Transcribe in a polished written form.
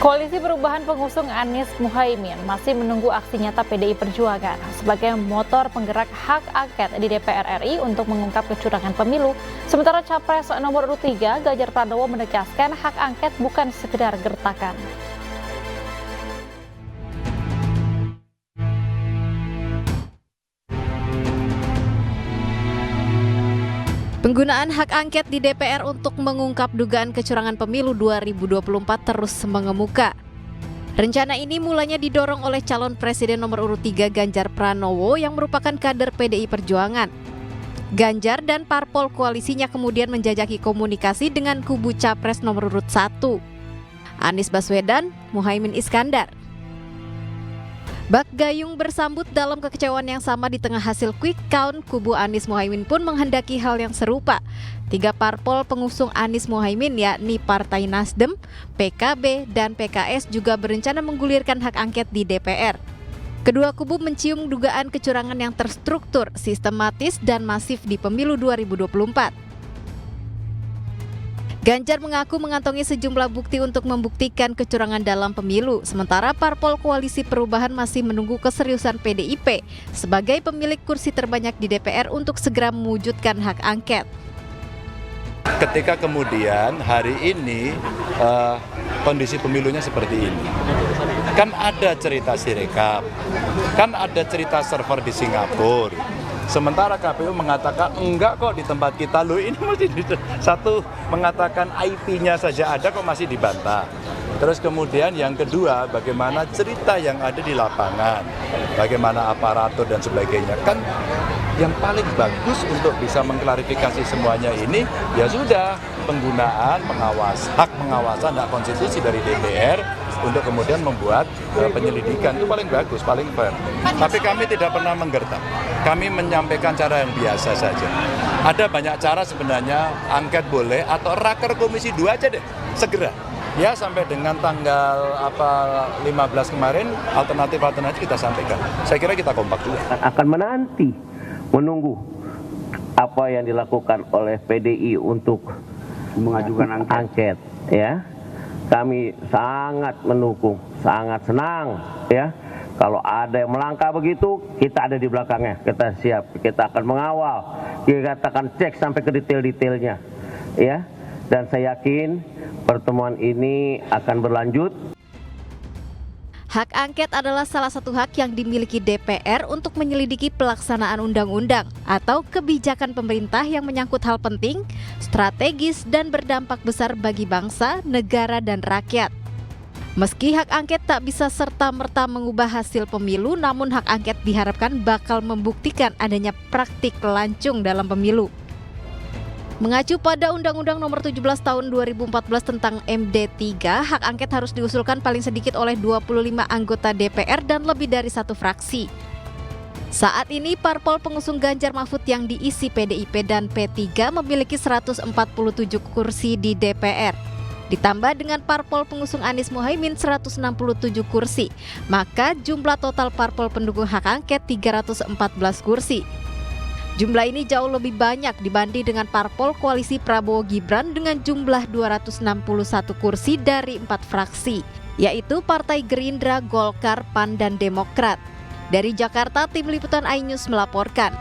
Koalisi Perubahan pengusung Anies Muhaimin masih menunggu aksi nyata PDI Perjuangan sebagai motor penggerak hak angket di DPR RI untuk mengungkap kecurangan pemilu. Sementara Capres nomor urut 3 Ganjar Pranowo menegaskan hak angket bukan sekedar gertakan. Penggunaan hak angket di DPR untuk mengungkap dugaan kecurangan pemilu 2024 terus mengemuka. Rencana ini mulanya didorong oleh calon presiden nomor urut 3 Ganjar Pranowo yang merupakan kader PDI Perjuangan. Ganjar dan parpol koalisinya kemudian menjajaki komunikasi dengan kubu Capres nomor urut 1, Anies Baswedan, Muhaimin Iskandar. Bak gayung bersambut dalam kekecewaan yang sama di tengah hasil quick count, kubu Anies Muhaimin pun menghendaki hal yang serupa. 3 parpol pengusung Anies Muhaimin yakni Partai Nasdem, PKB, dan PKS juga berencana menggulirkan hak angket di DPR. Kedua kubu mencium dugaan kecurangan yang terstruktur, sistematis, dan masif di pemilu 2024. Ganjar mengaku mengantongi sejumlah bukti untuk membuktikan kecurangan dalam pemilu, sementara parpol koalisi perubahan masih menunggu keseriusan PDIP sebagai pemilik kursi terbanyak di DPR untuk segera mewujudkan hak angket. Ketika kemudian hari ini kondisi pemilunya seperti ini, kan ada cerita Sirekap, kan ada cerita server di Singapura. Sementara KPU mengatakan enggak kok di tempat kita, loh ini mesti satu mengatakan IP-nya saja ada kok masih dibantah. Terus kemudian yang kedua, bagaimana cerita yang ada di lapangan, bagaimana aparatur dan sebagainya. Kan yang paling bagus untuk bisa mengklarifikasi semuanya ini ya sudah penggunaan hak pengawasan, hak konstitusi dari DPR untuk kemudian membuat penyelidikan itu paling bagus, paling fair. Tapi kami tidak pernah menggertak. Kami menyampaikan cara yang biasa saja. Ada banyak cara sebenarnya, angket boleh atau raker komisi 2 aja deh, segera. Ya sampai dengan tanggal 15 kemarin alternatif kita sampaikan. Saya kira kita kompak juga. Akan menunggu apa yang dilakukan oleh PDI untuk mengajukan angket, ya. Kami sangat mendukung, sangat senang, ya. Kalau ada yang melangkah begitu, kita ada di belakangnya, kita siap, kita akan mengawal, kita akan cek sampai ke detail-detailnya, ya. Dan saya yakin pertemuan ini akan berlanjut. Hak angket adalah salah satu hak yang dimiliki DPR untuk menyelidiki pelaksanaan undang-undang atau kebijakan pemerintah yang menyangkut hal penting, strategis, dan berdampak besar bagi bangsa, negara, dan rakyat. Meski hak angket tak bisa serta-merta mengubah hasil pemilu, namun hak angket diharapkan bakal membuktikan adanya praktik lancung dalam pemilu. Mengacu pada Undang-Undang Nomor 17 Tahun 2014 tentang MD3, hak angket harus diusulkan paling sedikit oleh 25 anggota DPR dan lebih dari 1 fraksi. Saat ini parpol pengusung Ganjar Mahfud yang diisi PDIP dan P3 memiliki 147 kursi di DPR. Ditambah dengan parpol pengusung Anies Muhaimin 167 kursi, maka jumlah total parpol pendukung hak angket 314 kursi. Jumlah ini jauh lebih banyak dibanding dengan parpol koalisi Prabowo Gibran dengan jumlah 261 kursi dari 4 fraksi, yaitu Partai Gerindra, Golkar, PAN, dan Demokrat. Dari Jakarta, Tim Liputan iNews melaporkan.